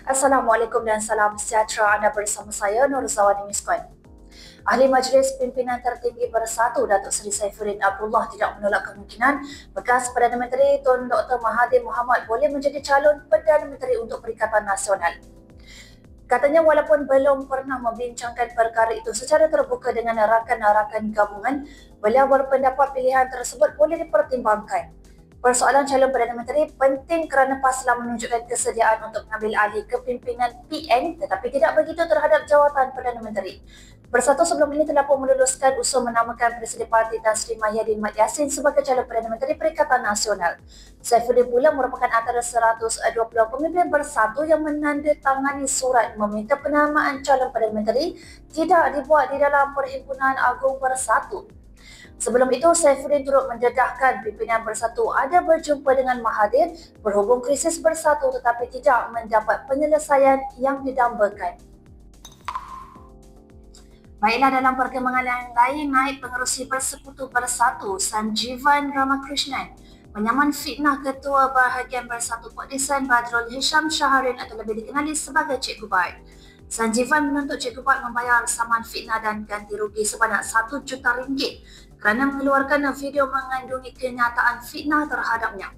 Assalamualaikum dan salam sejahtera. Anda bersama saya Nur Zawani Miskon. Ahli Majlis Pimpinan Tertinggi Bersatu Datuk Seri Saifuddin Abdullah tidak menolak kemungkinan bekas Perdana Menteri Tun Dr. Mahathir Mohamad boleh menjadi calon Perdana Menteri untuk Perikatan Nasional. Katanya walaupun belum pernah membincangkan perkara itu secara terbuka dengan rakan-rakan gabungan, beliau berpendapat pilihan tersebut boleh dipertimbangkan. Persoalan calon Perdana Menteri penting kerana PAS telah menunjukkan kesediaan untuk mengambil alih kepimpinan PN tetapi tidak begitu terhadap jawatan Perdana Menteri. Bersatu sebelum ini telah pun meluluskan usul menamakan Presiden Parti Tan Sri Mahyadin Mat Yassin sebagai calon Perdana Menteri Perikatan Nasional. Saifuddin pula merupakan antara 120 pemimpin bersatu yang menandatangani surat meminta penamaan calon Perdana Menteri tidak dibuat di dalam Perhimpunan Agung Bersatu. Sebelum itu, Saifuddin turut mendedahkan pimpinan Bersatu ada berjumpa dengan Mahathir berhubung krisis Bersatu tetapi tidak mendapat penyelesaian yang didambakan. Baiklah, dalam perkembangan yang lain, naib pengerusi Persekutu Bersatu Sanjeevan Ramakrishnan menyaman fitnah Ketua Bahagian Bersatu Pakdisan Badrul Hisham Shaharin atau lebih dikenali sebagai Cikgu Bart. Sanjeevan menuntut Cikgu Bart membayar saman fitnah dan ganti rugi sebanyak RM1 juta kerana mengeluarkan video mengandungi kenyataan fitnah terhadapnya.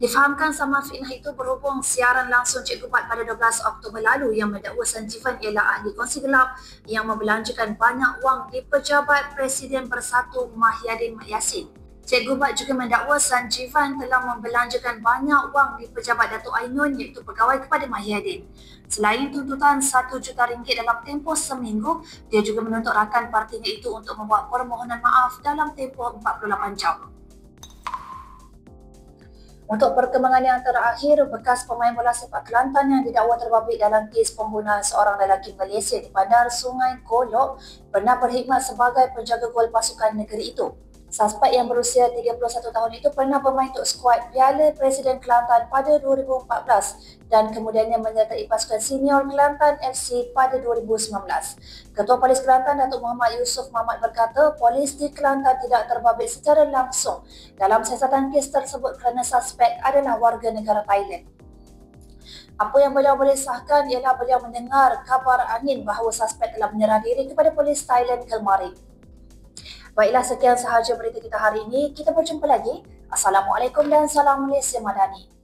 Difahamkan saman fitnah itu berhubung siaran langsung Cikgu Bart pada 12 Oktober lalu yang mendakwa Sanjeevan ialah ahli kongsi gelap yang membelanjakan banyak wang di pejabat Presiden Bersatu Mahyadin Mat Yassin. Cikgu Bart juga mendakwa Sanjeevan telah membelanjakan banyak wang di pejabat Datuk Ainun iaitu pegawai kepada Mahyadin. Selain tuntutan RM1 juta dalam tempoh seminggu, dia juga menuntut rakan partinya itu untuk membuat permohonan maaf dalam tempoh 48 jam. Untuk perkembangan yang terakhir, bekas pemain bola sepak Kelantan yang didakwa terbabit dalam kes pembunuhan seorang lelaki Malaysia di bandar Sungai Kolok pernah berkhidmat sebagai penjaga gol pasukan negeri itu. Suspek yang berusia 31 tahun itu pernah bermain untuk skuad Piala Presiden Kelantan pada 2014 dan kemudiannya menyertai pasukan senior Kelantan FC pada 2019. Ketua Polis Kelantan Datuk Muhammad Yusof Mahmat berkata polis di Kelantan tidak terbabit secara langsung dalam siasatan kes tersebut kerana suspek adalah warga negara Thailand. Apa yang beliau boleh sahkan ialah beliau mendengar kabar angin bahawa suspek telah menyerah diri kepada polis Thailand kemarin. Baiklah, sekian sahaja berita kita hari ini. Kita berjumpa lagi. Assalamualaikum dan salam Malaysia Madani.